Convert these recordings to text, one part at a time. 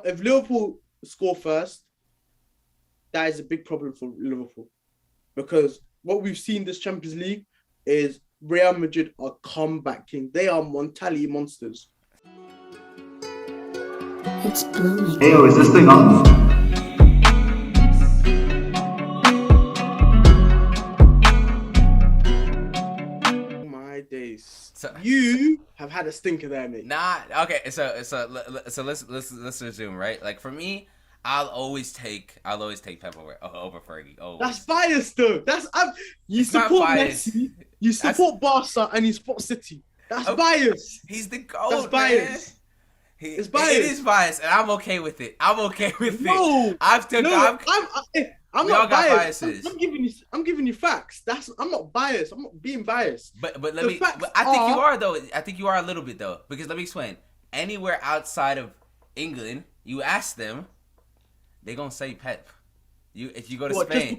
if Liverpool score first, that is a big problem for Liverpool because what we've seen this Champions League is Real Madrid are comeback king. They are mentality monsters. It's blooming. Hey, is this thing on? My days. So- You have had a stinker there, mate. Nah, okay. So let's resume, right? Like for me, I'll always take Pep over Fergie. Always. That's biased, though. You It's not support biased. Messi, you support Barca, and you support City. That's biased. He's the GOAT. That's biased. Man. It's biased. It is biased, and I'm okay with it. I'm okay with No, it. I'm we all not got biased. biases. I'm giving you facts. I'm not biased. I'm not being biased. But The let me. facts But I think are- you are though. I think you are a little bit though, because let me explain. Anywhere outside of England, you ask them, they gonna say Pep. If you go to What, Spain,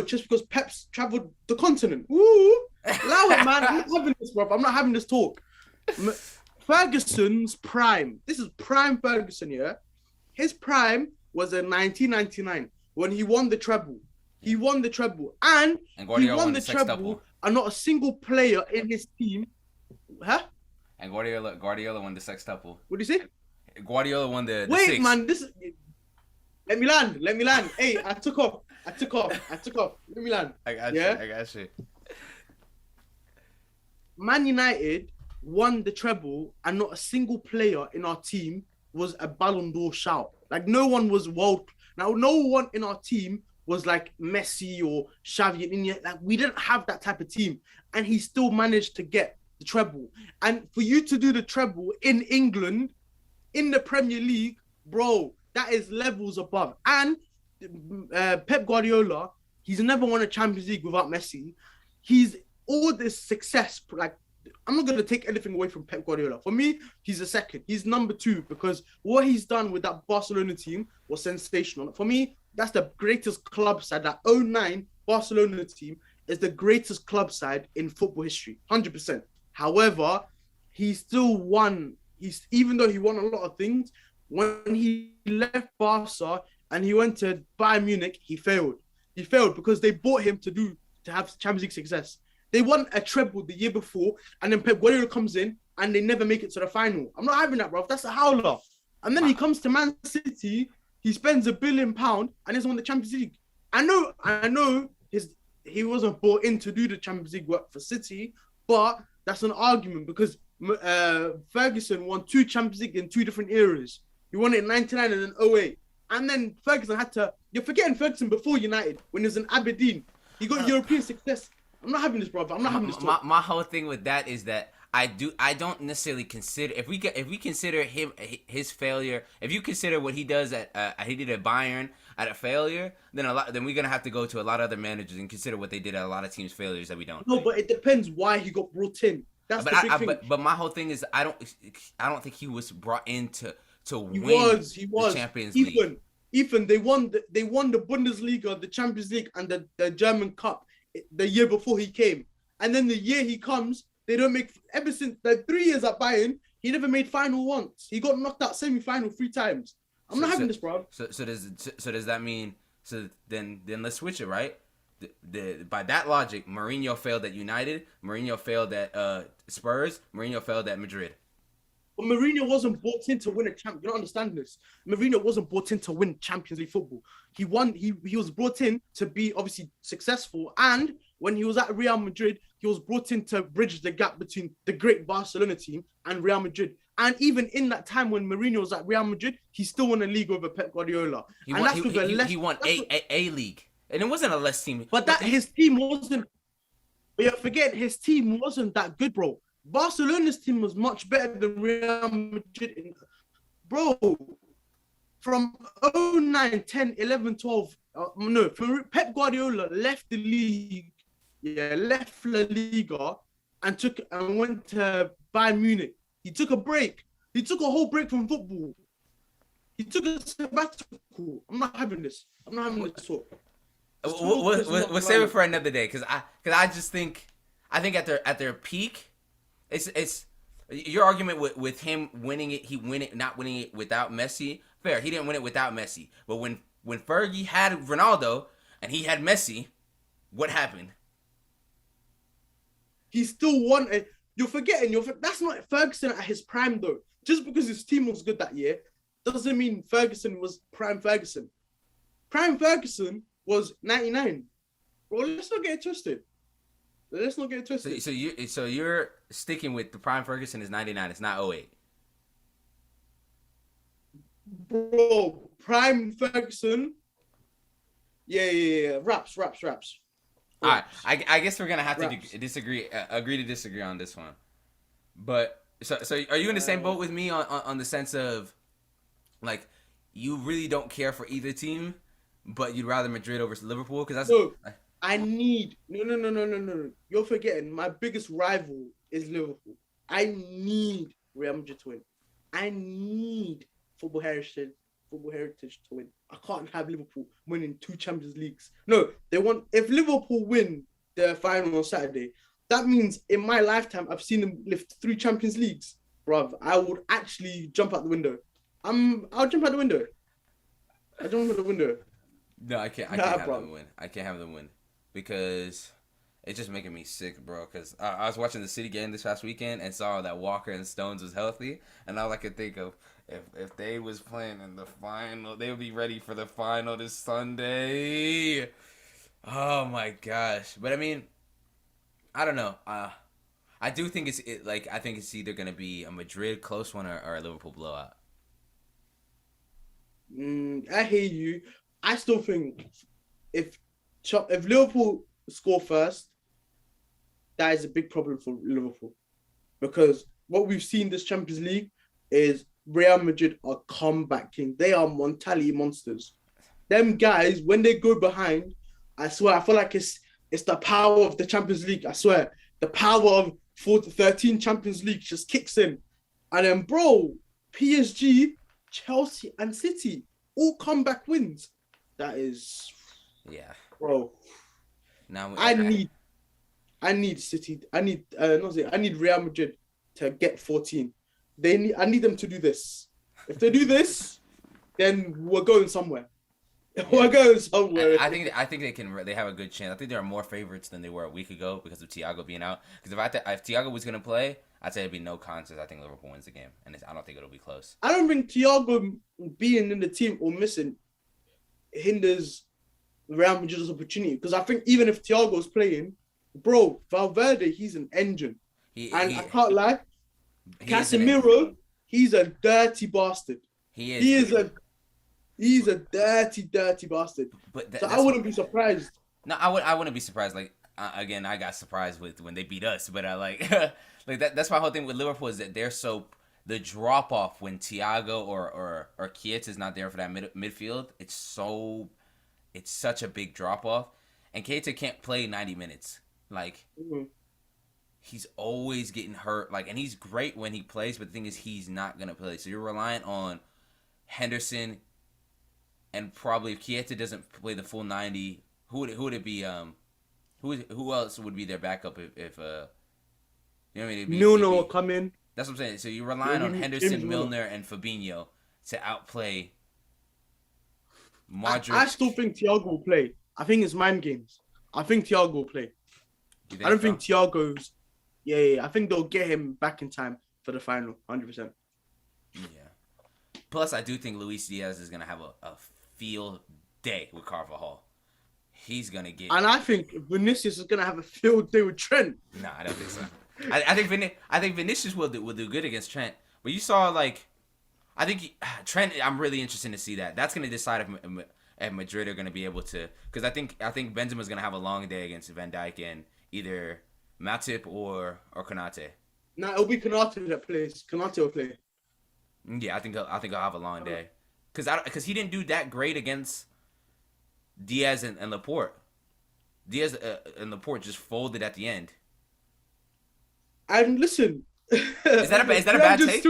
just because Pep's traveled the continent. Woo! Allow it, man. I'm not having this, bro. I'm not having this talk. Ferguson's prime. This is prime Ferguson, yeah? His prime was in 1999 when he won the treble. He won the treble. And he Guardiola won won the the treble sextuple. and not a single player in his team. Huh? And Guardiola won the sextuple. What do you say? Guardiola won the Wait, six. man. Let me land. Hey, I took off. Let me land. I got Yeah? you. I got you. Man United won the treble and not a single player in our team was a Ballon d'Or shout. Like no one was no one in our team was like Messi or Xavier. Like we didn't have that type of team, and he still managed to get the treble. And for you to do the treble in England, in the Premier League, bro, that is levels above. And Pep Guardiola, he's never won a Champions League without Messi. He's all this success, like I'm not going to take anything away from Pep Guardiola. For me, he's a second. He's number two because what he's done with that Barcelona team was sensational. For me, that's the greatest club side. That 09 Barcelona team is the greatest club side in football history, 100%. However, he still won. Even though he won a lot of things, when he left Barca and he went to Bayern Munich, he failed. He failed because they bought him to have Champions League success. They won a treble the year before, and then Pep Guardiola comes in, and they never make it to the final. I'm not having that, bro. That's a howler. And then he comes to Man City, he spends £1 billion, and he's won the Champions League. I know he wasn't brought in to do the Champions League work for City, but that's an argument because Ferguson won 2 Champions League in 2 different eras. He won it in 99 and then 08. And then Ferguson you're forgetting Ferguson before United, when he was in Aberdeen. He got European success. I'm not having this, bro. I'm not having this talk. My whole thing with that is that I don't necessarily consider if we consider his failure. If you consider what he does he did at Bayern at a failure, then we're gonna have to go to a lot of other managers and consider what they did at a lot of teams' failures that we don't. No, but it depends why he got brought in. That's the big thing. But my whole thing is I don't think he was brought in to win the Champions League. Ethan, they won the Bundesliga, the Champions League, and the German Cup the year before he came. And then the year he comes, they don't make, ever since the 3 years at Bayern, he never made final once. He got knocked out semi-final 3 times. I'm not having this, bro. So does that mean, then let's switch it, right? By that logic, Mourinho failed at United, Mourinho failed at Spurs, Mourinho failed at Madrid. But Mourinho wasn't brought in to win a champ. You don't understand this. Mourinho wasn't brought in to win Champions League football. He was brought in to be obviously successful. And when he was at Real Madrid, he was brought in to bridge the gap between the great Barcelona team and Real Madrid. And even in that time when Mourinho was at Real Madrid, he still won a league over Pep Guardiola. He won a league. And it wasn't a less team. But his team wasn't. But you're forgetting his team wasn't that good, bro. Barcelona's team was much better than Real Madrid. Bro, from 09, 10, 11, 12, Pep Guardiola left the league, left La Liga and went to Bayern Munich. He took a break. He took a whole break from football. He took a sabbatical. I'm not having this. I'm not having this talk. We'll save it for another day because I just think at their peak, it's Your argument with him winning it, not winning it without Messi. Fair, he didn't win it without Messi. But when Fergie had Ronaldo and he had Messi, what happened? He still won it. You're forgetting. That's not Ferguson at his prime though. Just because his team was good that year doesn't mean Ferguson was prime Ferguson. Prime Ferguson was 99. Well, let's not get it twisted. Let's not get it twisted. So you're sticking with the prime Ferguson is 99. It's not 08. Bro, prime Ferguson. Yeah. Raps. All right, I guess we're gonna have to disagree, agree to disagree on this one. But so are you in the same boat with me on the sense of like you really don't care for either team, but you'd rather Madrid over Liverpool? Because that's no. You're forgetting my biggest rival is Liverpool. I need Real Madrid to win. I need football heritage to win. I can't have Liverpool winning 2 Champions Leagues. No, if Liverpool win the final on Saturday, that means in my lifetime I've seen them lift 3 Champions Leagues, bruv. I would actually jump out the window. I'll jump out the window. I jump out the window. No, I can't have them win. I can't have them win because it's just making me sick, bro. Because I was watching the City game this past weekend and saw that Walker and Stones was healthy, and all I could think of if they was playing in the final, they would be ready for the final this Sunday. Oh my gosh! But I mean, I don't know. I do think I think it's either gonna be a Madrid close one or a Liverpool blowout. I hear you. I still think if Liverpool score first, that is a big problem for Liverpool. Because what we've seen this Champions League is Real Madrid are comeback king. They are mentality monsters. Them guys, when they go behind, I swear, I feel like it's the power of the Champions League. I swear. The power of 13 Champions League just kicks in. And then, bro, PSG, Chelsea, and City all comeback wins. That is, yeah, bro. Now I need City. I need Real Madrid to get 14. I need them to do this. If they do this, then we're going somewhere. Yeah. We're going somewhere. I think they can. They have a good chance. I think there are more favorites than they were a week ago because of Thiago being out. Because if Thiago was gonna play, I'd say it'd be no contest. I think Liverpool wins the game, and I don't think it'll be close. I don't think Thiago being in the team or missing hinders Real Madrid's opportunity. Because I think even if Thiago's playing, bro, Valverde, he's an engine. I can't lie, Casemiro, he's a dirty bastard. He's a dirty bastard. So I wouldn't be surprised. No, I wouldn't be surprised. Like again, I got surprised with when they beat us, but I like that's my whole thing with Liverpool is that they're so the drop off when Thiago or Kiet is not there for that midfield. It's such a big drop off, and Keita can't play 90 minutes. Like he's always getting hurt. Like, and he's great when he plays, but the thing is, he's not gonna play. So you're reliant on Henderson, and probably if Keita doesn't play the full 90, who would it be? Who else would be their backup if you know what I mean? Nuno will come in. That's what I'm saying. So you're relying on Henderson, Milner, and Fabinho to outplay Modric. I still think Thiago will play. I think it's mind games. I think Thiago will play. I don't think Thiago's... Yeah. I think they'll get him back in time for the final, 100%. Yeah. Plus, I do think Luis Diaz is going to have a field day with Carvajal. He's going to get... And I think Vinicius is going to have a field day with Trent. No, I don't think so. I think Vinicius will do good against Trent. But you saw, I think Trent, I'm really interested to see that. That's going to decide if Madrid are going to be able to... Because I think Benzema's going to have a long day against Van Dijk and either Matip or Konate. No, it'll be Konate that plays. Konate will play. Yeah, I think I'll have a long day. Because he didn't do that great against Diaz and Laporte. Diaz and Laporte just folded at the end. And listen... Is that a bad take?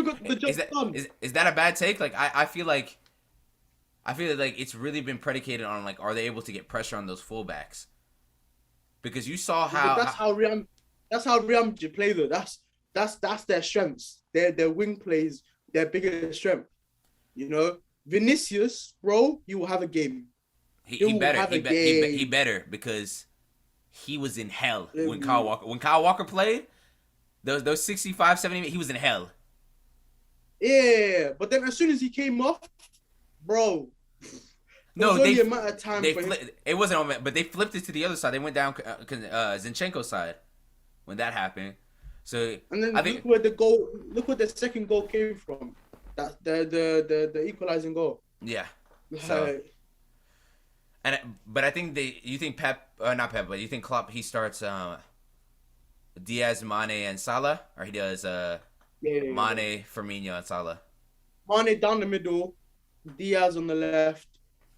Is that a bad take? Like I feel like it's really been predicated on are they able to get pressure on those fullbacks? Because you saw how that's how Real Madrid play though. That's their strengths. Their wing plays their biggest strength. You know, Vinicius, bro, he will have a game. He He will better. have a He game. better because he was in hell when Kyle Um, Walker played those 65, 70 minutes, he was in hell. Yeah, but then as soon as he came off, bro, it was No, only a matter of time they for him. it wasn't on, but they flipped it to the other side. They went down Zinchenko's side when that happened. So And then I think look where the second goal came from. That's the equalizing goal. yeah. So Like, but I think you think Pep not Pep, but you think Klopp he starts Diaz, Mane, and Salah, or he does yeah. Mane, Firmino, and Salah. Mane down the middle, Diaz on the left,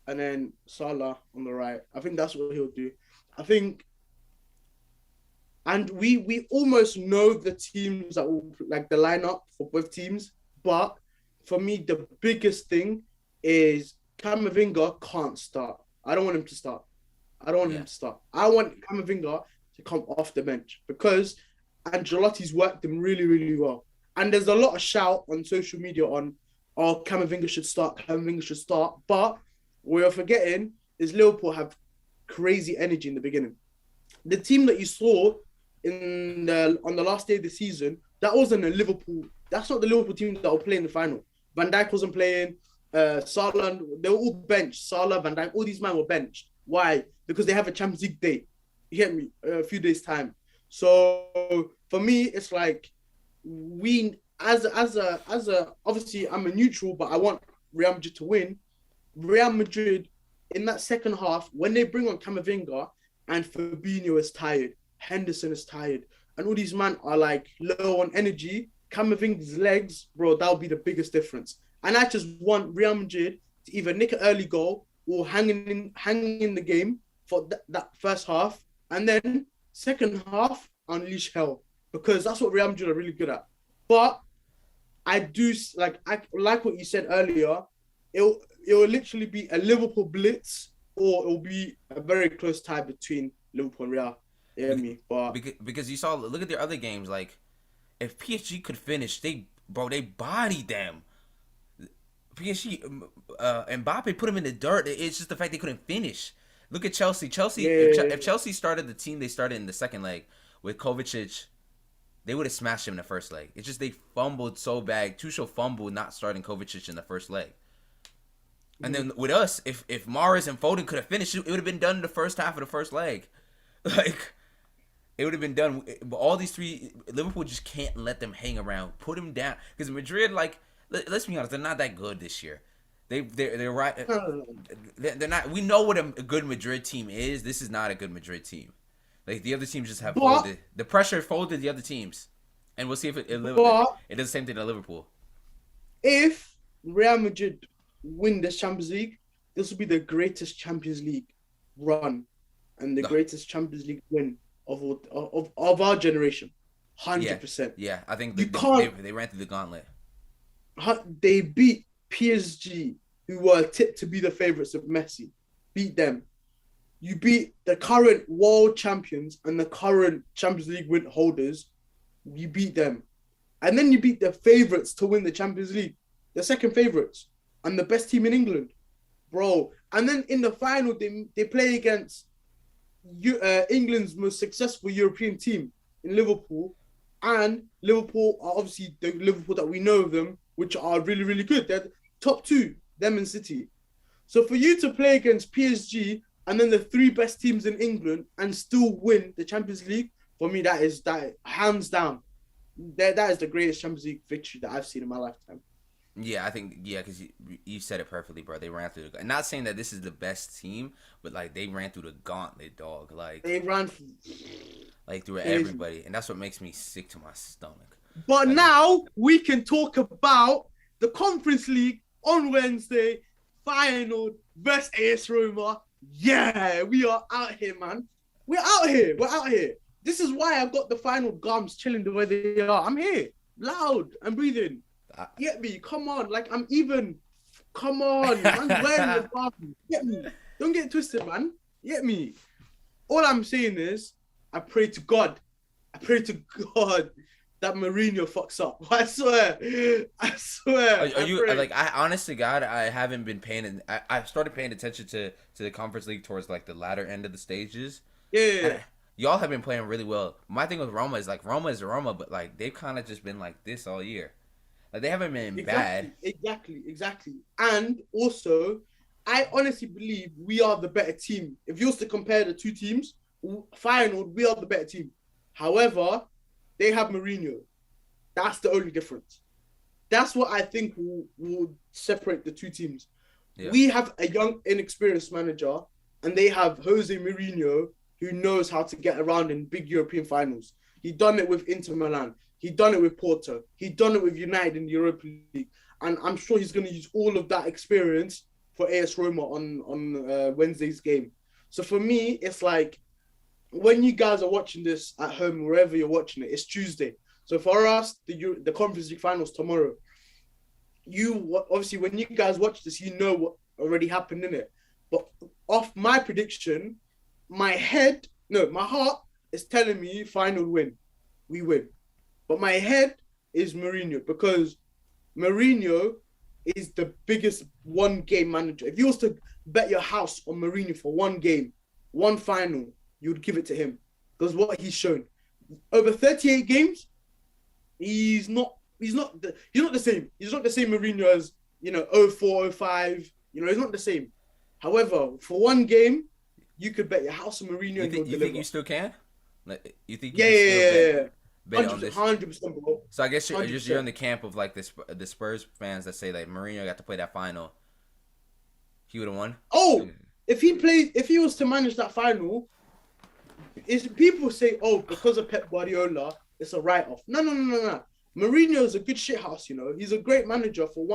and then Salah on the right. I think that's what he'll do. I think, and we almost know the teams that will like the lineup for both teams. But for me, the biggest thing is Camavinga can't start. I don't want him to start. I don't want Yeah, him to start. I want Camavinga to come off the bench because Ancelotti's worked him really, really well. And there's a lot of shout on social media on, oh, Camavinga should start, Camavinga should start. But what you're forgetting is Liverpool have crazy energy in the beginning. The team that you saw on the last day of the season, that wasn't a Liverpool. That's not the Liverpool team that will play in the final. Van Dijk wasn't playing. Salah, they were all benched. Salah, Van Dijk, all these men were benched. Why? Because they have a Champions League day. You get me? A few days time. So for me, it's like we as a obviously I'm a neutral, but I want Real Madrid to win. Real Madrid in that second half when they bring on Camavinga and Fabinho is tired, Henderson is tired, and all these men are like low on energy. Camavinga's legs, bro, that'll be the biggest difference. And I just want Real Madrid to either nick an early goal or hang in the game for that first half, and then second half unleash hell because that's what Real Madrid are really good at. But I like what you said earlier. It will literally be a Liverpool blitz, or it'll be a very close tie between Liverpool and Real. You hear me? But because you saw look at their other games. Like if PSG could finish, they bodied them. PSG, Mbappe put him in the dirt. It's just the fact they couldn't finish. Look at Chelsea. If yeah, Chelsea started the team they started in the second leg with Kovacic, they would have smashed him in the first leg. It's just they fumbled so bad. Tuchel fumbled not starting Kovacic in the first leg. And then with us, if Mahrez and Foden could have finished, it would have been done in the first half of the first leg. Like it would have been done. But all these three, Liverpool just can't let them hang around. Put them down because Madrid, like, let's be honest, they're not that good this year. They're right. They're not. We know what a good Madrid team is. This is not a good Madrid team. Like the other teams just have but folded. The pressure folded the other teams, and we'll see if but it does the same thing to Liverpool. if Real Madrid win this Champions League, this will be the greatest Champions League run and the No. greatest Champions League win of our generation. Yeah, 100%. yeah. I think You can't. they ran through the gauntlet. They beat PSG, who were tipped to be the favourites of Messi. Beat them. You beat the current world champions and the current Champions League win holders. You beat them. And then you beat the favourites to win the Champions League. The second favourites. And the best team in England. Bro. And then in the final, they play against England's most successful European team in Liverpool. And Liverpool are obviously the Liverpool that we know of them, which are really, really good. They're top two, them and City. So for you to play against PSG and then the three best teams in England and still win the Champions League, for me, that hands down. That is the greatest Champions League victory that I've seen in my lifetime. Yeah, I think because you said it perfectly, bro. They ran through the. Not saying that this is the best team, but like they ran through the gauntlet, dog. They ran through everybody, and that's what makes me sick to my stomach. But Like, now we can talk about the Conference League on Wednesday. Final versus AS Roma. Yeah, we are out here, man. We're out here. We're out here. This is why I've got the final gums chilling the way they are. I'm here, loud. I'm breathing. Get me. Come on. Like, I'm even. Come on. I'm wearing the bum. Get me. Don't get twisted, man. Get me. All I'm saying is, I pray to God. I pray to God that Mourinho fucks up. I swear. I swear. Are you like? I honestly, God, I haven't been paying. I started paying attention to the Conference League towards like the latter end of the stages. Yeah. Y'all have been playing really well. My thing with Roma is like Roma is Roma, but like they've kind of just been like this all year. Like they haven't been bad. Exactly. And also, I honestly believe we are the better team. If you was to compare the two teams, final, we are the better team. However, they have Mourinho. That's the only difference. That's what I think will separate the two teams. Yeah. We have a young, inexperienced manager, and they have Jose Mourinho, who knows how to get around in big European finals. He done it with Inter Milan. He done it with Porto. He done it with United in the Europa League. And I'm sure he's going to use all of that experience for AS Roma on Wednesday's game. So for me, it's like, when you guys are watching this at home, wherever you're watching it, it's Tuesday. So for us, the Conference League finals tomorrow. Obviously, when you guys watch this, you know what already happened in it. But off my prediction, my heart is telling me final win. We win. But my head is Mourinho, because Mourinho is the biggest one-game manager. If you was to bet your house on Mourinho for one game, one final, you would give it to him. Because what he's shown. Over 38 games, he's not the same. He's not the same Mourinho as, 04, 05. He's not the same. However, for one game, you could bet your house on Mourinho. You think you still can? Like, you think? Yeah. Bet on this? 100%, bro. So I guess you're in the camp of like the Spurs fans that say like Mourinho got to play that final. He would have won. Oh, if he was to manage that final, people say, because of Pep Guardiola, it's a write-off. No. Mourinho is a good shithouse. He's a great manager for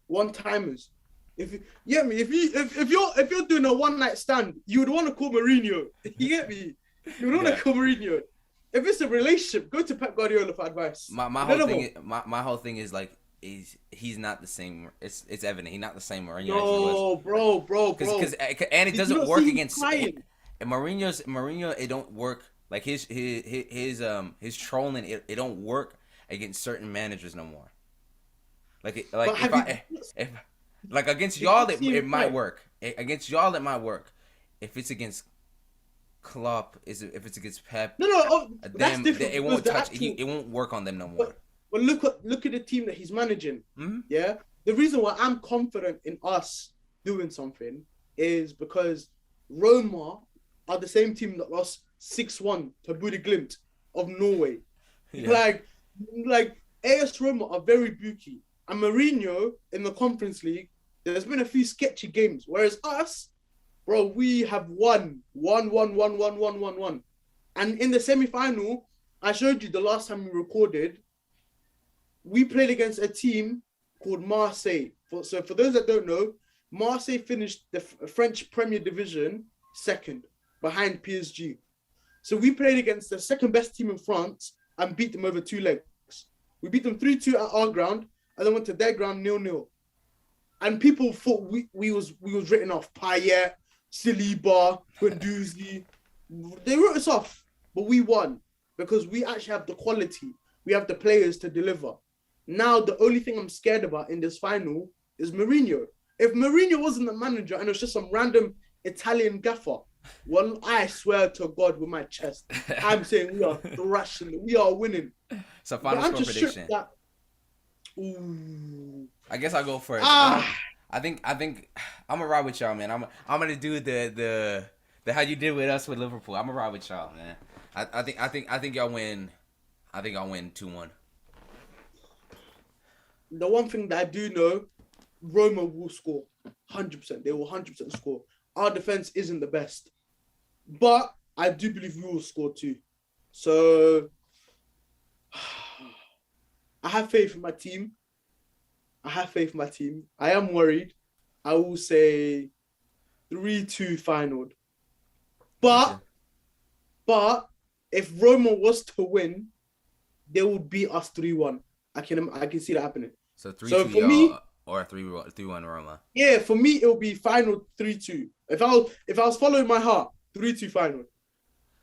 one-timers. If you're doing a one-night stand, you would want to call Mourinho. You get me? You would want to call Mourinho. If it's a relationship, go to Pep Guardiola for advice. My whole thing is like he's not the same. It's evident he's not the same Mourinho. No, bro. Because and it doesn't work against Mourinho. It don't work like his trolling. It don't work against certain managers no more. Like against y'all, it might work. Against y'all, it might work. If it's against Klopp, if it's against Pep, that's different. It won't touch. It won't work on them no more. But look at the team that he's managing. Mm-hmm. Yeah, the reason why I'm confident in us doing something is because Roma are the same team that lost 6-1 to Bodø/Glimt of Norway. Yeah. Like AS Roma are very booky, and Mourinho in the Conference League, there's been a few sketchy games. Whereas us, bro, we have won. And in the semi-final, I showed you the last time we recorded, we played against a team called Marseille. So for those that don't know, Marseille finished the French Premier Division second, behind PSG. So we played against the second best team in France and beat them over 2 legs. We beat them 3-2 at our ground, and then went to their ground 0-0. And people thought we was written off. Payet, Saliba, Guendouzi. They wrote us off, but we won because we actually have the quality. We have the players to deliver. Now, the only thing I'm scared about in this final is Mourinho. If Mourinho wasn't the manager and it was just some random Italian gaffer, well, I swear to God with my chest, I'm saying we are thrashing. We are winning. So final score prediction. I guess I'll go first. I think I'm gonna ride with y'all, man. I'm gonna do the how you did with us with Liverpool. I'm gonna ride with y'all, man. I think y'all win. I think I'll win 2-1. The one thing that I do know, Roma will score 100%. They will 100% score. Our defense isn't the best, but I do believe we will score too. So I have faith in my team. I am worried. I will say 3-2 final. But if Roma was to win, they would beat us 3-1. I can see that happening. So 3-2 for me, or 3-1 Roma. Yeah, for me it will be final 3-2. If I was following my heart, 3-2 final.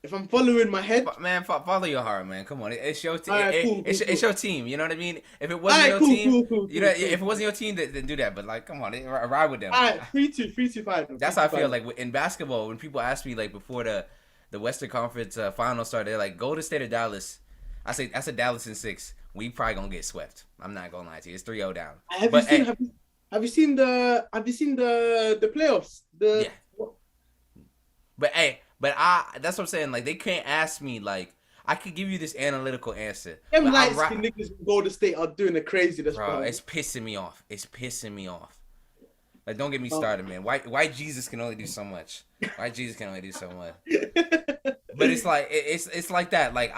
If I'm following my head, Man, follow your heart, man. Come on, it's your team. alright, cool, cool, It's cool. your team. You know what I mean? If it wasn't Alright, your cool, team, cool, cool, you know, cool, cool. if it wasn't your team, then do that. But like, come on, ride with them. Alright, 3-2, 3-2 final. That's how I 3-2 feel. final. Like in basketball, when people ask me like before the Western Conference final started, they're like, Golden State or Dallas. I said Dallas in 6. We probably gonna get swept. I'm not gonna lie to you. It's 3-0 down. Have But you seen? hey, Have you seen the playoffs? yeah. But that's what I'm saying. Like they can't ask me like I could give you this analytical answer. Them But light skin niggas from Golden State are doing the craziness, bro, bro. it's pissing me off. It's pissing me off. Like don't get me started, man. Why Jesus can only do so much? Why Jesus can only do so much? But it's like it's like that. Like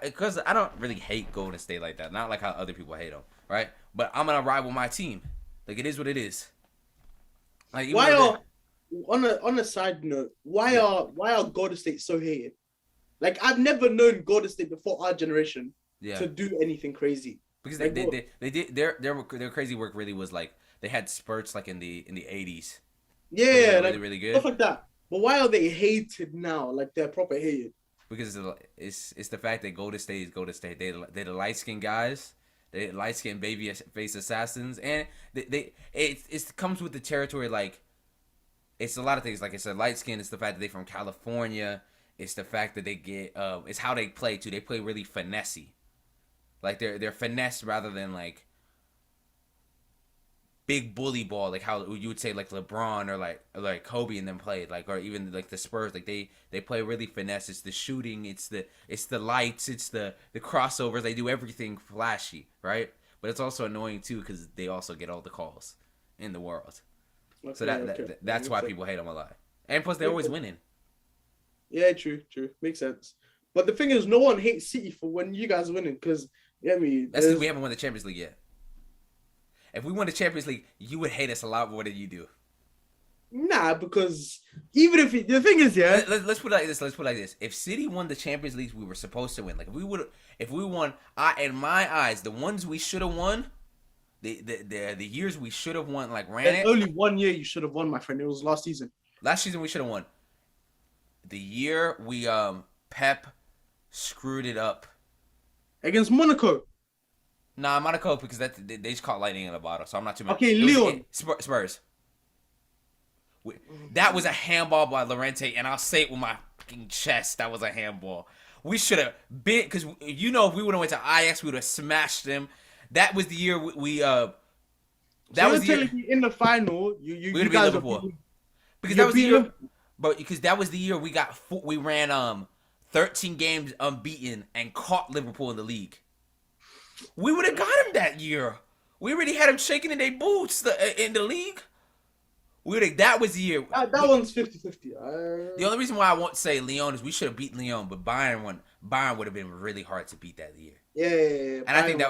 because I don't really hate Golden State like that. Not like how other people hate them, right? But I'm gonna ride with my team. Like it is what it is. Like Why are on a side note? Why are Golden State so hated? Like I've never known Golden State before our generation to do anything crazy. Because like, they did their crazy work really was like they had spurts like in the 80s. Yeah, like really good stuff like that. But why are they hated now? Like they're proper hated. Because it's the fact that Golden State is Golden State. They're the light skinned guys. They light skinned baby face assassins, and it comes with the territory. Like it's a lot of things. Like it's a light skin. It's the fact that they're from California. It's the fact that they get. It's how they play too. They play really finessey. Like they're finesse rather than like big bully ball, like how you would say like LeBron or like Kobe and them played, like or even like the Spurs, like they play really finesse. It's the shooting, it's the lights, it's the crossovers. They do everything flashy, right? But it's also annoying too because they also get all the calls in the world. Okay, so that's why people hate them a lot. And plus, they're always winning. Yeah, true. Makes sense. But the thing is, no one hates City for when you guys are winning because that's because we haven't won the Champions League yet. If we won the Champions League, you would hate us a lot more than you do. Nah, because even if the thing is, let's put it like this. Let's put it like this. If City won the Champions League, we were supposed to win. Like if we won, in my eyes, the ones we should have won, the years we should have won, like There's only 1 year you should have won, my friend. It was last season. Last season we should have won. The year we Pep screwed it up against Monaco. Nah, Monaco because they just caught lightning in the bottle, so I'm not too mad. Okay, Lyon. Spurs. That was a handball by Llorente, and I'll say it with my fucking chest. That was a handball. We should have been because if we would have went to Ajax, we would have smashed them. That was the year we. That was the year in the final. You guys beat Liverpool because that was the year. But because that was the year we ran 13 games unbeaten and caught Liverpool in the league. We would have got him that year. We already had him shaking in their boots in the league. That was the year. That one's 50-50. The only reason why I won't say Lyon is we should have beat Lyon, but Bayern would have been really hard to beat that year. Yeah. And I think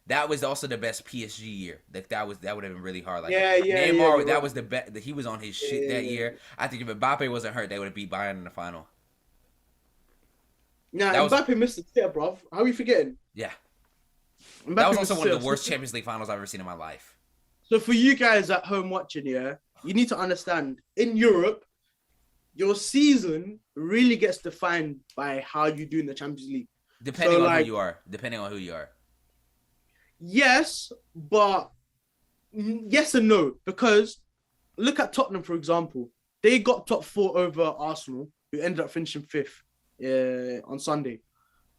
that was also the best PSG year. Like that would have been really hard. Like Neymar, that was the best. He was on his shit that year. I think if Mbappe wasn't hurt, they would have beat Bayern in the final. Nah, Mbappe missed the step, bro. How are you forgetting? Yeah. Mbappe that was also one of the worst Champions League finals I've ever seen in my life. So for you guys at home watching, you need to understand, in Europe, your season really gets defined by how you do in the Champions League. Depending on who you are. Yes, but yes and no. Because look at Tottenham, for example. They got top 4 over Arsenal, who ended up finishing 5th on Sunday.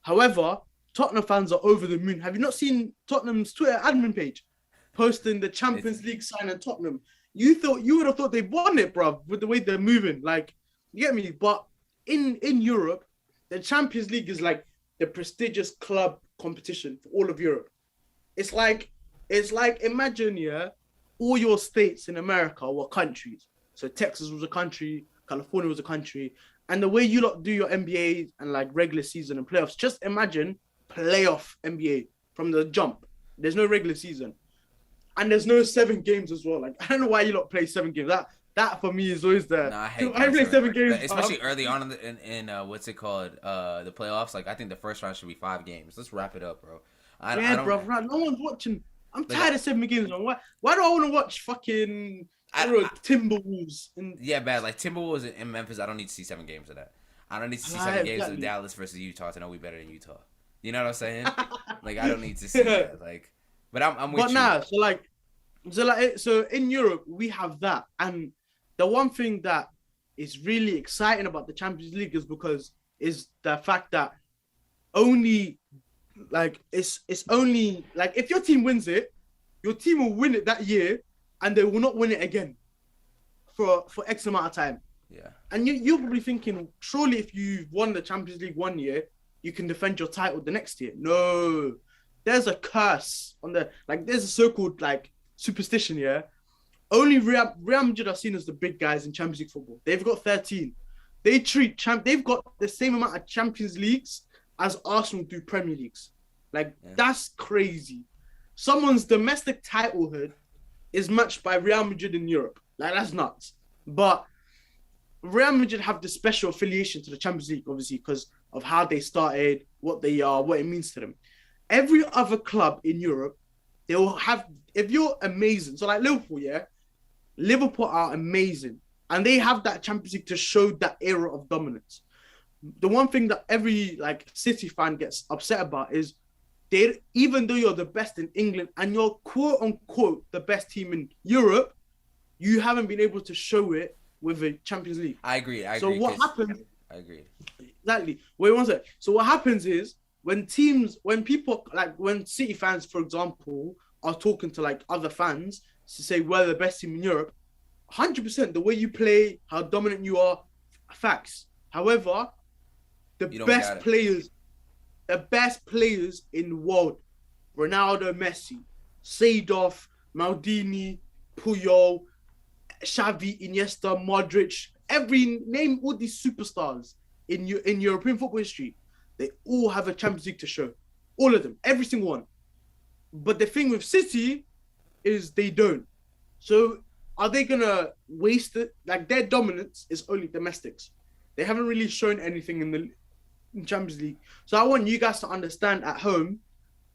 However, Tottenham fans are over the moon. Have you not seen Tottenham's Twitter admin page posting the Champions League sign at Tottenham? You would have thought they won it, bro, with the way they're moving. Like, you get me? But in Europe, the Champions League is like the prestigious club competition for all of Europe. It's like imagine, all your states in America were countries. So Texas was a country, California was a country, and the way you lot do your NBA and like regular season and playoffs, just imagine playoff NBA from the jump. There's no regular season. And there's no 7 games as well. Like, I don't know why you lot play 7 games. That for me is always there. No, I hate I play 7 games. Especially early on in what's it called? The playoffs. Like, I think the first round should be 5 games. Let's wrap it up, bro. Bro. No one's watching. I'm tired of 7 games, man. Why do I want to watch fucking Timberwolves? Yeah, bad. Like, Timberwolves in Memphis, I don't need to see 7 games of that. I don't need to see Like, 7 games of exactly. Dallas versus Utah to know we better than Utah. You know what I'm saying? Like I don't need to see that. Like, but I'm But with you. nah, so in Europe we have that, and the one thing that is really exciting about the Champions League is the fact that only it's only like if your team wins it, your team will win it that year, and they will not win it again for X amount of time. Yeah. And you're probably thinking, surely if you've won the Champions League one year, you can defend your title the next year. No, there's a curse on there's a so-called like superstition. Yeah, only Real Madrid are seen as the big guys in Champions League football. They've got 13. They've got the same amount of Champions Leagues as Arsenal do Premier Leagues. Like that's crazy. Someone's domestic titlehood is matched by Real Madrid in Europe. Like that's nuts. But Real Madrid have the special affiliation to the Champions League, obviously, because of how they started, what they are, what it means to them. Every other club in Europe, they will have, if you're amazing, so like Liverpool, yeah, Liverpool are amazing. And they have that Champions League to show that era of dominance. The one thing that every like City fan gets upset about is even though you're the best in England and you're quote unquote the best team in Europe, you haven't been able to show it with a Champions League. I agree. So what happens? I agree. Exactly. Wait one sec. So what happens is when people like when City fans, for example, are talking to like other fans to say we're the best team in Europe, 100% the way you play, how dominant you are, facts. However, the best players in the world, Ronaldo, Messi, Seedorf, Maldini, Puyol, Xavi, Iniesta, Modric, name all these superstars in European football history, they all have a Champions League to show. All of them, every single one. But the thing with City is they don't. So are they gonna waste it? Like their dominance is only domestics. They haven't really shown anything in the Champions League. So I want you guys to understand at home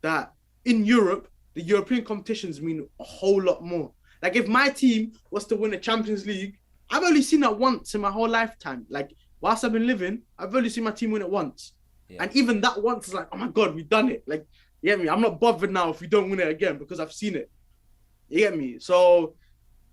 that in Europe, the European competitions mean a whole lot more. Like if my team was to win a Champions League, I've only seen that once in my whole lifetime. Like whilst I've been living, I've only seen my team win it once. Yeah. And even that once is like, oh my God, we've done it. Like, you get me? I'm not bothered now if we don't win it again because I've seen it. You get me? So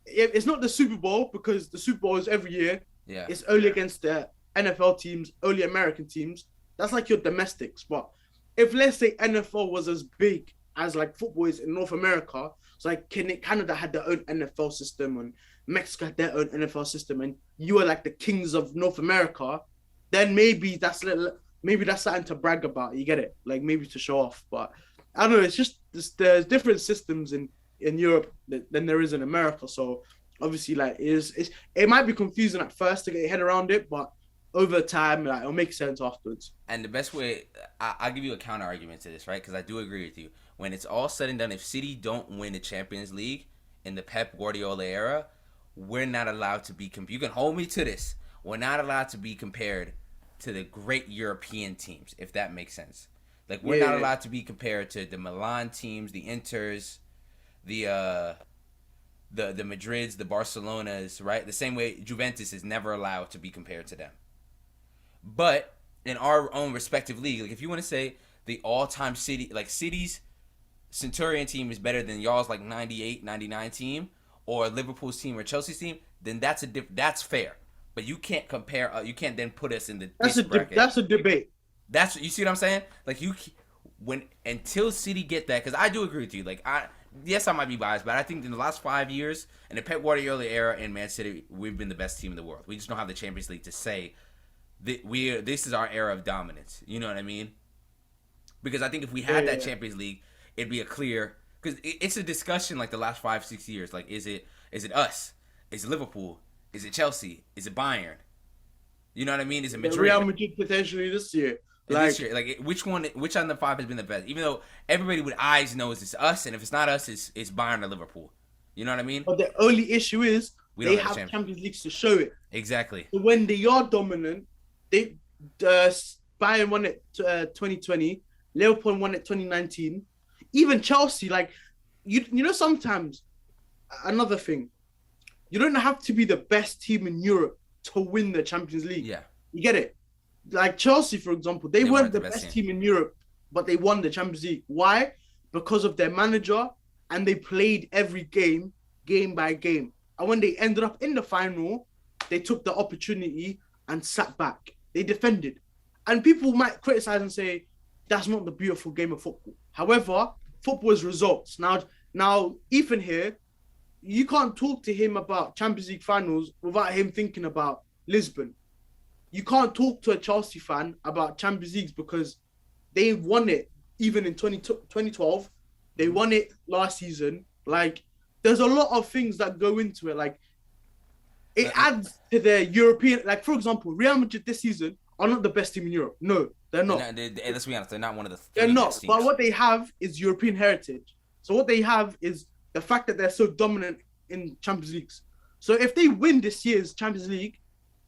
it's not the Super Bowl because the Super Bowl is every year. Yeah. It's only against the NFL teams, only American teams. That's like your domestics. But if let's say NFL was as big as like football is in North America, so like Canada had their own NFL system and Mexico had their own NFL system, and you were like the kings of North America, then maybe that's something to brag about. You get it? Like maybe to show off. But I don't know. It's just there's different systems in Europe than there is in America. So obviously, like it might be confusing at first to get your head around it, but over time, like it'll make sense afterwards. And the best way, I'll give you a counter argument to this, right? Because I do agree with you. When it's all said and done, if City don't win the Champions League in the Pep Guardiola era, we're not allowed to be you can hold me to this. We're not allowed to be compared to the great European teams, if that makes sense. Like we're not allowed to be compared to the Milan teams, the Inters, the Madrids, the Barcelonas, right? The same way Juventus is never allowed to be compared to them. But in our own respective league, like if you want to say the all-time City's Centurion team is better than y'all's like 98, 99 team, or Liverpool's team or Chelsea's team, then that's fair. But you can't compare. You can't then put us in the bracket. That's a debate. You see what I'm saying? Like until City get that, because I do agree with you. Like yes, I might be biased, but I think in the last 5 years in the Pep Guardiola era in Man City, we've been the best team in the world. We just don't have the Champions League to say that this is our era of dominance. You know what I mean? Because I think if we had that Champions League, it'd be a clear, because it's a discussion like the last 5-6 years. Like, is it us? Is it Liverpool? Is it Chelsea? Is it Bayern? You know what I mean? Is it Madrid? Real Madrid potentially this year. Which on the five has been the best? Even though everybody with eyes knows it's us, and if it's not us, it's Bayern or Liverpool. You know what I mean? But the only issue is they have Champions Leagues to show it. Exactly. So when they are dominant, Bayern won it 2020, Liverpool won it 2019, even Chelsea. Like you know, sometimes another thing, you don't have to be the best team in Europe to win the Champions League. Yeah, you get it. like Chelsea, for example, they weren't weren't the the best best team. team in Europe, but they won the Champions League. Why? Because of their manager, and they played every game, game by game. And when they ended up in the final, they took the opportunity and sat back. They defended. And people might criticize and say, that's not the beautiful game of football. However, football is results. Now, Ethan here, you can't talk to him about Champions League finals without him thinking about Lisbon. You can't talk to a Chelsea fan about Champions Leagues because they won it even in 2012. They won it last season. Like, there's a lot of things that go into it. Like, it adds to their European. Like, for example, Real Madrid this season are not the best team in Europe. No, they're not. Let's be honest, they're not one of the They're not. best teams. But what they have is European heritage. So what they have is the fact that they're so dominant in Champions Leagues. So if they win this year's Champions League,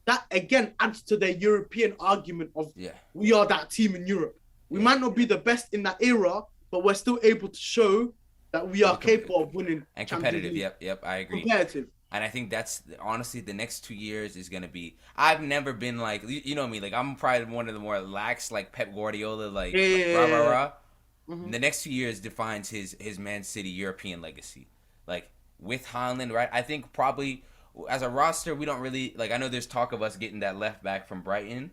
that again adds to their European argument of we are that team in Europe. We might not be the best in that era, but we're still able to show that we are capable of winning and Champions competitive. League. Yep, I agree. Competitive. And I think that's honestly the next 2 years is gonna be. I've never been like you know me, like I'm probably one of the more lax like Pep Guardiola, like rah rah rah. The next 2 years defines his Man City European legacy, like with Haaland, right? I think probably as a roster we don't really like. I know there's talk of us getting that left back from Brighton,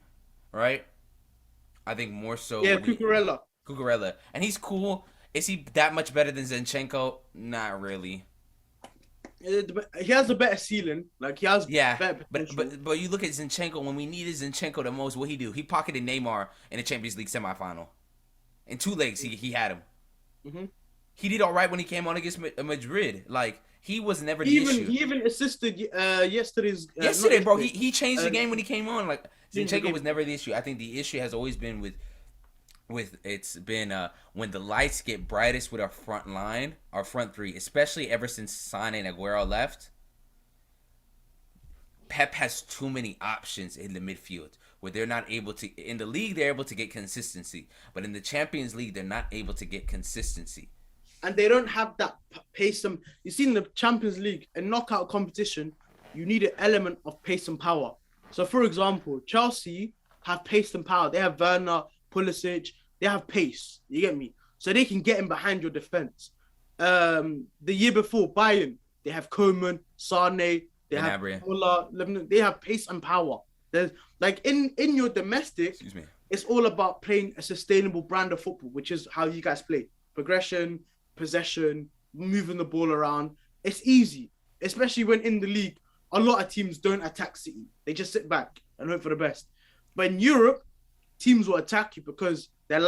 right? I think more so. Yeah, Cucurella, and he's cool. Is he that much better than Zinchenko? Not really. He has a better ceiling. Like he has better potential. But you look at Zinchenko. When we needed Zinchenko the most, what he do? He pocketed Neymar in the Champions League semifinal. In 2 legs, he had him. Mm-hmm. He did all right when he came on against Madrid. Like he was never the issue. He even assisted yesterday's. Yesterday, bro. He changed the game when he came on. Like Zinchenko was never the issue. I think the issue has always been with it's been when the lights get brightest with our front line, our front three, especially ever since Sane and Aguero left. Pep has too many options in the midfield where they're not able to. In the league, they're able to get consistency, but in the Champions League, they're not able to get consistency. And they don't have that pace. You see, in the Champions League, a knockout competition, you need an element of pace and power. So, for example, Chelsea have pace and power. They have Werner, Pulisic. They have pace. You get me? So they can get in behind your defense. The year before, Bayern, they have Koeman, Sane, they have Muller, they have pace and power. There's like in your domestic, it's all about playing a sustainable brand of football, which is how you guys play. Progression, possession, moving the ball around. It's easy, especially when in the league, a lot of teams don't attack City. They just sit back and hope for the best. But in Europe, teams will attack you because their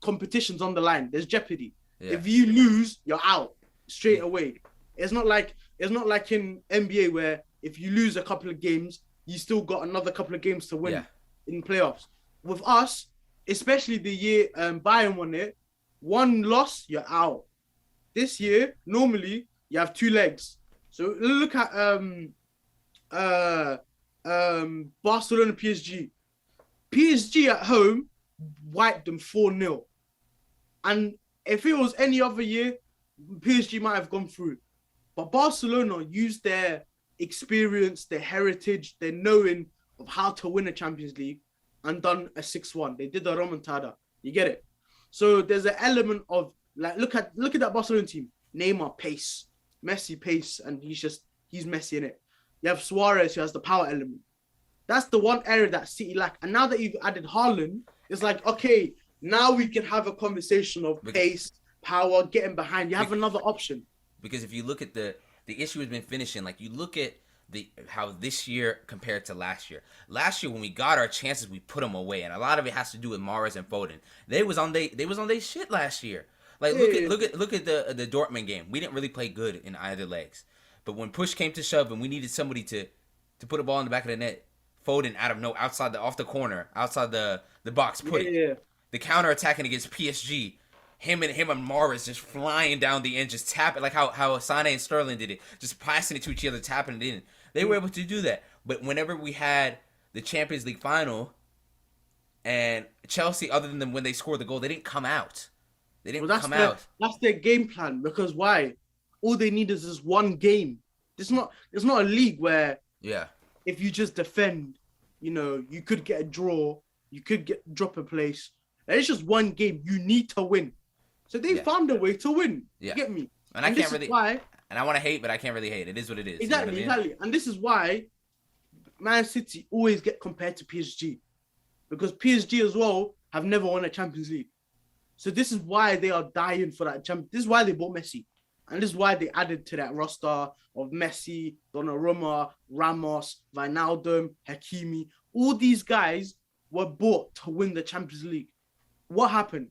competition's on the line. There's jeopardy. Yeah. If you lose, you're out straight away. It's not like in NBA where if you lose a couple of games, you still got another couple of games to win in playoffs. With us, especially the year Bayern won it, 1 loss, you're out. This year, normally you have 2 legs. So look at Barcelona PSG. PSG at home wiped them 4-0. And if it was any other year, PSG might have gone through. But Barcelona used their experience, their heritage, their knowing of how to win a Champions League and done a 6-1. They did a remontada. You get it? So there's an element of like look at that Barcelona team. Neymar pace, Messi pace, and he's Messi in it. You have Suarez who has the power element. That's the one area that City lack. And now that you've added Haaland, it's like, okay, now we can have a conversation of pace, power, getting behind. You have another option. Because if you look at the issue has been finishing, like you look at how this year compared to last year. Last year when we got our chances, we put them away, and a lot of it has to do with Mahrez and Foden. They was on they shit last year. Like look at the Dortmund game. We didn't really play good in either legs, but when push came to shove and we needed somebody to put a ball in the back of the net, Foden off the corner, outside the box, the counter attacking against PSG. Him and Mahrez just flying down the end, just tapping like how Sane and Sterling did it, just passing it to each other, tapping it in. They were able to do that. But whenever we had the Champions League final and Chelsea, other than when they scored the goal, they didn't come out. They didn't come out. That's their game plan. Because why? All they need is this one game. It's not a league where if you just defend, you could get a draw, you could drop a place. It's just one game. You need to win. So they found a way to win. Yeah. You get me? And I can't really. Why, and I want to hate, but I can't really hate. It is what it is. Exactly, You know what I mean? exactly. And this is why Man City always get compared to PSG. Because PSG as well have never won a Champions League. So this is why they are dying for that champion. This is why they bought Messi. And this is why they added to that roster of Messi, Donnarumma, Ramos, Wijnaldum, Hakimi. All these guys were bought to win the Champions League. What happened?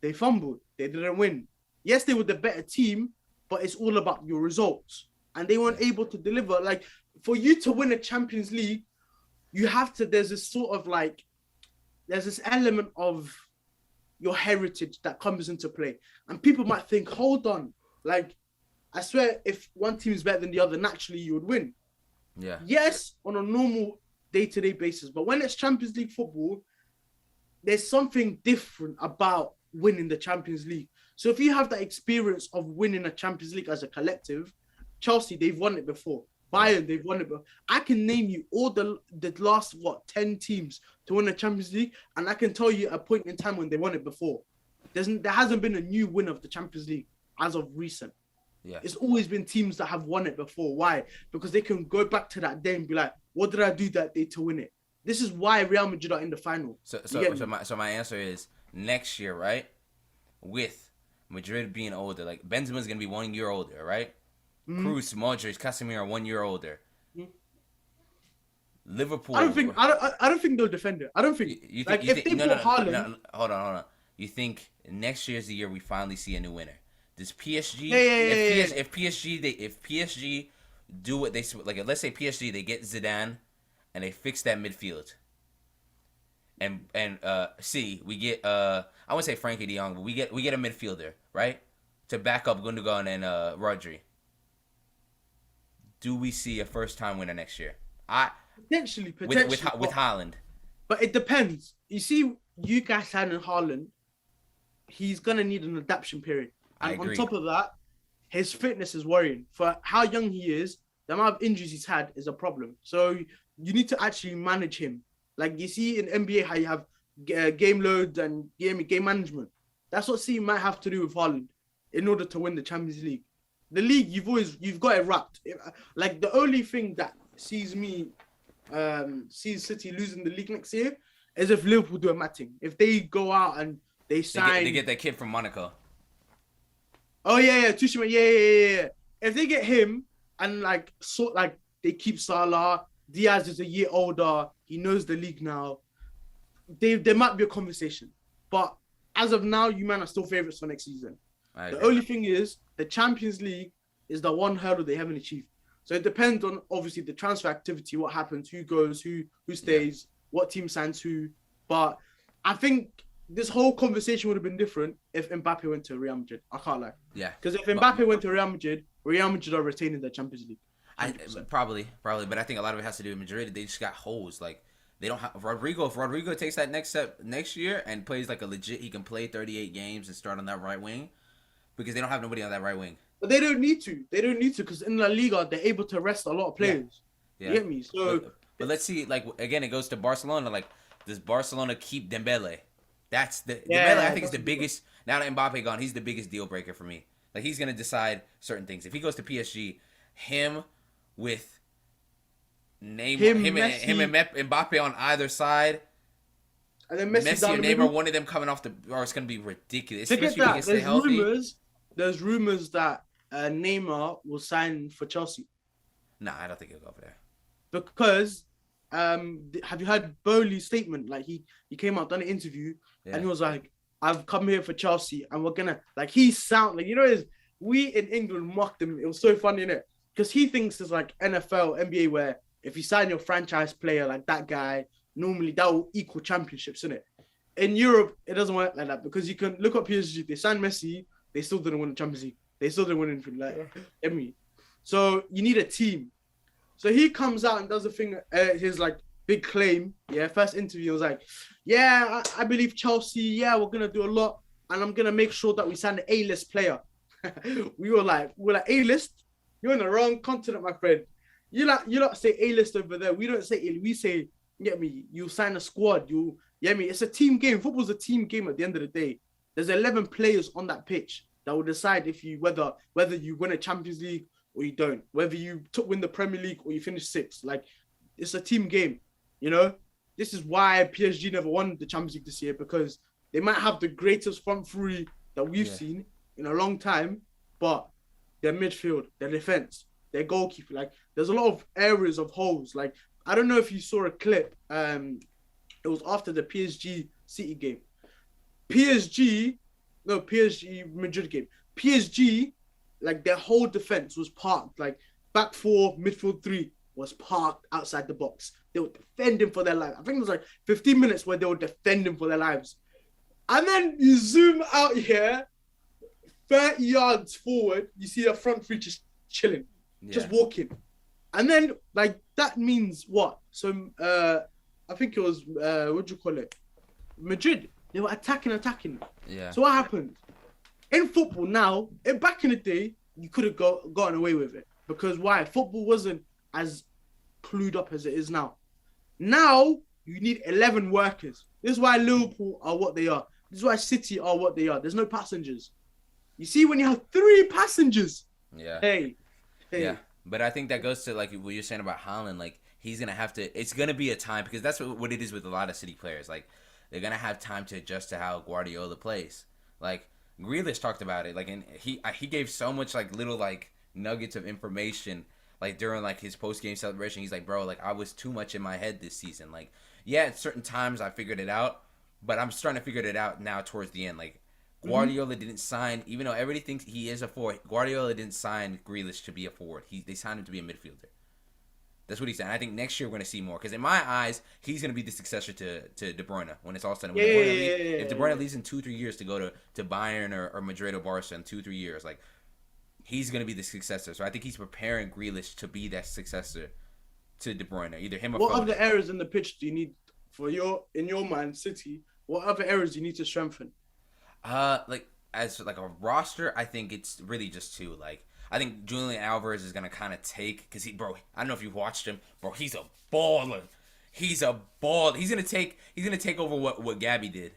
They fumbled. They didn't win. Yes, they were the better team, but it's all about your results. And they weren't able to deliver. Like, for you to win a Champions League, you have to, there's this element of your heritage that comes into play. And people might think, hold on, like, I swear if one team is better than the other, naturally you would win. Yeah. Yes, on a normal day-to-day basis. But when it's Champions League football, there's something different about winning the Champions League. So if you have that experience of winning a Champions League as a collective, Chelsea, they've won it before. Bayern, they've won it before. I can name you all the last, 10 teams to win the Champions League, and I can tell you a point in time when they won it before. There hasn't been a new winner of the Champions League as of recent. Yeah. It's always been teams that have won it before. Why? Because they can go back to that day and be like, what did I do that day to win it? This is why Real Madrid are in the final. So my answer is next year, right? With Madrid being older, like Benzema's gonna be 1 year older, right? Cruz, Modric, Casemiro 1 year older. Liverpool. I don't think they'll defend it. I don't think. Haaland. No, hold on. You think next year's the year we finally see a new winner? Does PSG? If PSG do what they like, let's say PSG they get Zidane, and they fix that midfield. And we get I wouldn't say Frankie De Jong, but we get a midfielder, right, to back up Gundogan and Rodri. Do we see a first time winner next year? Potentially with Haaland. But it depends. You see, you guys signing Haaland, he's gonna need an adaptation period. And on top of that, his fitness is worrying. For how young he is, the amount of injuries he's had is a problem. So you need to actually manage him. Like you see in NBA how you have game loads and game management. That's what City might have to do with Haaland in order to win the Champions League. The league, you've got it wrapped. Like the only thing that sees City losing the league next year is if Liverpool do a matting. If they go out and they sign, they get that kid from Monaco. Oh yeah, Tuchel, yeah. If they get him and they keep Salah, Diaz is a year older, he knows the league now. There might be a conversation, but as of now, you man are still favourites for next season. The only thing is the Champions League is the one hurdle they haven't achieved. So it depends on obviously the transfer activity, what happens, who goes, who stays, what team signs who. But I think this whole conversation would have been different if Mbappe went to Real Madrid. I can't lie. Yeah. Because if Mbappe went to Real Madrid are retaining the Champions League. Probably, but I think a lot of it has to do with Madrid. They just got holes. Like they don't have Rodrigo. If Rodrigo takes that next step next year and plays like a legit, he can play 38 games and start on that right wing, because they don't have nobody on that right wing. But they don't need to. Because in La Liga they're able to rest a lot of players. Yeah. You get me? So, but let's see. Like again, it goes to Barcelona. Like, does Barcelona keep Dembele? That's Dembele. I think is the biggest. Now that Mbappe gone, he's the biggest deal breaker for me. Like he's gonna decide certain things. If he goes to PSG, him with him and Mbappe on either side, and then Messi and Neymar, one of them coming off it's gonna be ridiculous. Especially if he can stay healthy. There's rumors that Neymar will sign for Chelsea. Nah, I don't think he'll go over there. Because have you heard Bowley's statement? Like he came out, done an interview, and he was like, I've come here for Chelsea and we're gonna we in England mocked him. It was so funny, innit? Because he thinks it's like NFL, NBA, where if you sign your franchise player like that guy, normally that will equal championships, innit? In Europe, it doesn't work like that, because you can look up PSG, they signed Messi, they still didn't win the Champions League. They still didn't win anything. So you need a team. So he comes out and does a thing, his big claim. Yeah, first interview was like, yeah, I believe Chelsea. Yeah, we're gonna do a lot, and I'm gonna make sure that we sign an A-list player. we were like A-list. You're in the wrong continent, my friend. You lot say A-list over there. We don't say A-list. We say You get me? You sign a squad. You get me? It's a team game. Football's a team game at the end of the day. There's 11 players on that pitch that will decide if you whether you win a Champions League or you don't, whether you win the Premier League or you finish sixth. Like, it's a team game, you know? This is why PSG never won the Champions League this year, because they might have the greatest front three that we've seen in a long time, but their midfield, their defense, their goalkeeper, like, there's a lot of areas of holes. Like, I don't know if you saw a clip. It was after the PSG City game. PSG Madrid game. PSG, like, their whole defense was parked. Like, back four, midfield three was parked outside the box. They were defending for their lives. I think it was like 15 minutes where they were defending for their lives. And then you zoom out here, 30 yards forward, you see the front three just chilling, just walking. And then, like, that means what? So, I think it was, what do you call it? Madrid. They were attacking. Yeah. So what happened? In football now, back in the day, you could have gotten away with it. Because why? Football wasn't as clued up as it is now. Now, you need 11 workers. This is why Liverpool are what they are. This is why City are what they are. There's no passengers. You see, when you have 3 passengers, hey. Yeah, but I think that goes to, like, what you're saying about Haaland. Like, he's going to have to, it's going to be a time, because that's what it is with a lot of City players. Like, they're going to have time to adjust to how Guardiola plays. Like, Grealish talked about it. Like, and he gave so much, like, little, like, nuggets of information, like, during, like, his post-game celebration. He's like, bro, like, I was too much in my head this season. Like, yeah, at certain times I figured it out, but I'm starting to figure it out now towards the end. Like, Guardiola didn't sign, even though everybody thinks he is a forward, Guardiola didn't sign Grealish to be a forward. They signed him to be a midfielder. That's what he said. I think next year we're going to see more. Because in my eyes, he's going to be the successor to De Bruyne when it's all said. If De Bruyne leaves in 2-3 years to go to Bayern or Madrid or Barca in 2-3 years, like, he's going to be the successor. So I think he's preparing Grealish to be that successor to De Bruyne. Either him or what other areas in the pitch do you need in your mind, City? What other areas do you need to strengthen? Like, as like a roster, I think it's really just 2. Like, I think Julian Alvarez is gonna kind of take, because I don't know if you watched him, bro. He's a baller. He's gonna take over what Gabby did.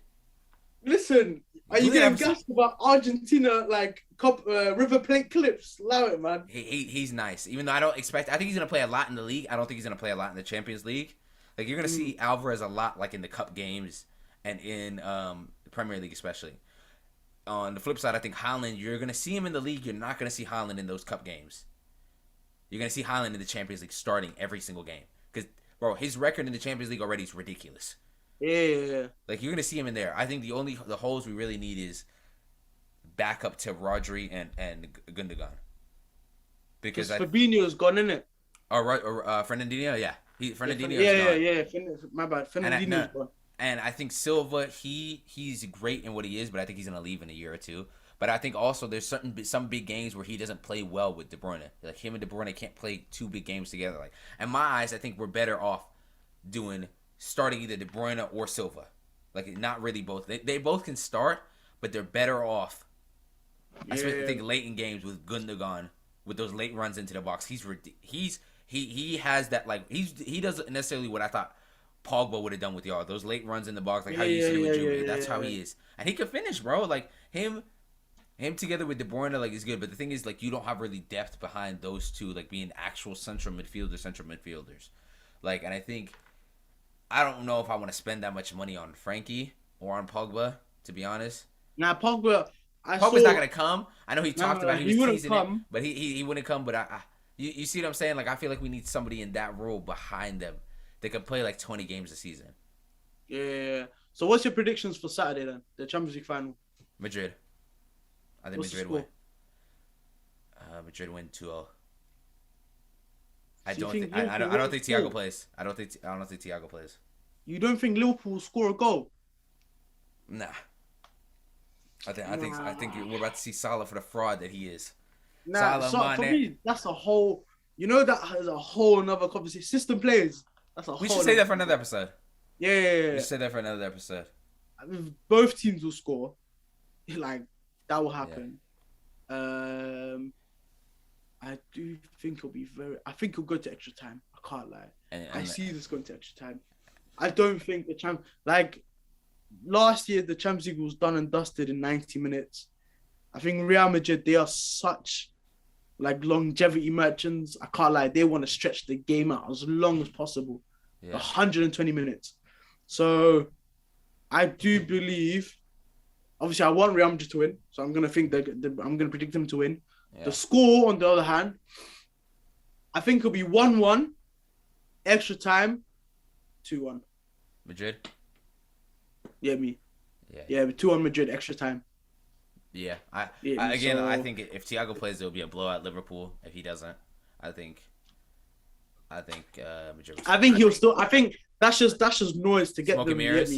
Listen, are you getting gassed about Argentina, like, River Plate clips? Allow it, man. He's nice. Even though I think he's gonna play a lot in the league. I don't think he's gonna play a lot in the Champions League. Like, you're gonna see Alvarez a lot, like, in the cup games and in the Premier League especially. On the flip side, I think Haaland, you're going to see him in the league. You're not going to see Haaland in those cup games. You're going to see Haaland in the Champions League starting every single game. Because, bro, his record in the Champions League already is ridiculous. Yeah. Like, you're going to see him in there. I think the holes we really need is backup to Rodri and Gundogan. Because Fabinho's gone, innit? Or Fernandinho, yeah. Fernandinho's gone. My bad. Fernandinho's gone. And I think Silva, he's great in what he is, but I think he's going to leave in a year or 2. But I think also there's some big games where he doesn't play well with De Bruyne. Like, him and De Bruyne can't play 2 big games together. Like, in my eyes, I think we're better off starting either De Bruyne or Silva. Like, not really both. They both can start, but they're better off. I think late in games with Gundogan, with those late runs into the box. He has that, like, he doesn't necessarily what I thought Pogba would have done with y'all. Those late runs in the box, like how you see with Junior. That's how he is. And he can finish, bro. Like, him together with De Bruyne, like, is good. But the thing is, like, you don't have really depth behind those two, like, being actual central midfielders. Like, and I don't know if I want to spend that much money on Frankie or on Pogba, to be honest. Now, Pogba's not going to come. I know he talked about he was teasing come. It, but he wouldn't come. But you see what I'm saying? Like, I feel like we need somebody in that role behind them. They could play like 20 games a season. Yeah. So what's your predictions for Saturday then? The Champions League final? Madrid. I think Madrid win. Madrid win 2-0. I don't think Thiago plays. I don't think Thiago plays. You don't think Liverpool will score a goal? Nah. I think we're about to see Salah for the fraud that he is. Nah, for me, that's a whole. You know, that is a whole another conversation. System players. We should say that for another episode. Yeah. We should say that for another episode. Both teams will score. Like, that will happen. Yeah. I do think it'll be I think it'll go to extra time. I can't lie. I see this going to extra time. I don't think last year the Champions League was done and dusted in 90 minutes. I think Real Madrid, they are such longevity merchants. I can't lie, they want to stretch the game out as long as possible. Yeah. 120 minutes. So I do believe, obviously I want Real Madrid to win, so I'm gonna predict them to win. Yeah. The score, on the other hand, I think it'll be 1-1, extra time, 2-1. Madrid? Yeah, me. Yeah, 2-1 Madrid, extra time. Yeah, I think if Thiago plays, it'll be a blowout. Liverpool. If he doesn't, I think Madrid. I think he'll still. I think that's just noise to get Smoking mirrors.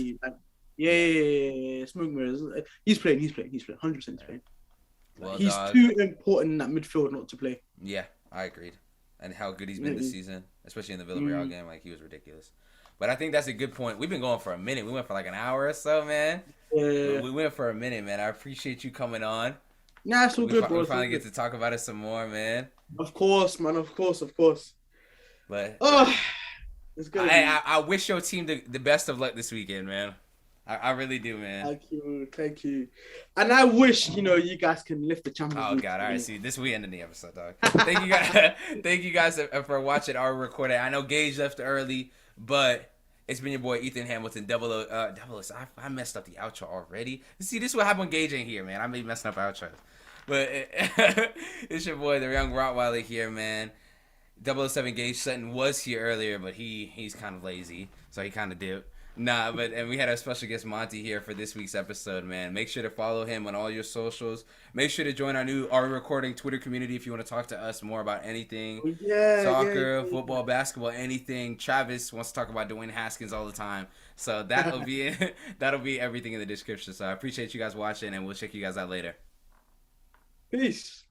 Yeah. Smoke mirrors. He's playing. 100% he's playing. Well, he's too important in that midfield not to play. Yeah, I agreed. And how good he's been this season, especially in the Villarreal game, he was ridiculous. But I think that's a good point. We've been going for a minute. We went for an hour or so, man. Yeah. We went for a minute, man. I appreciate you coming on. Nah, it's all good, bro. We finally get to talk about it some more, man. Of course, man. Of course. But it's good. I wish your team the best of luck this weekend, man. I really do, man. Thank you. And I wish, you guys can lift the Champions League. Oh, God. All right, see, we ended the episode, dog. Thank you guys for watching our recording. I know Gage left early, but it's been your boy, Ethan Hamilton, I messed up the outro already. See, this is what happened when Gage ain't here, man. I may be messing up outros. But it's your boy, the young Rottweiler here, man. 007 Gage Sutton was here earlier, but he's kind of lazy, so he kind of dipped. And we had our special guest Monti here for this week's episode, man. Make sure to follow him on all your socials. Make sure to join our recording Twitter community if you want to talk to us more about anything. Soccer, football, basketball, anything. Travis wants to talk about Dwayne Haskins all the time. So that'll be everything in the description. So I appreciate you guys watching, and we'll check you guys out later. Peace.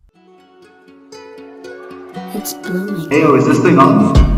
It's blooming. Hey, is this thing on?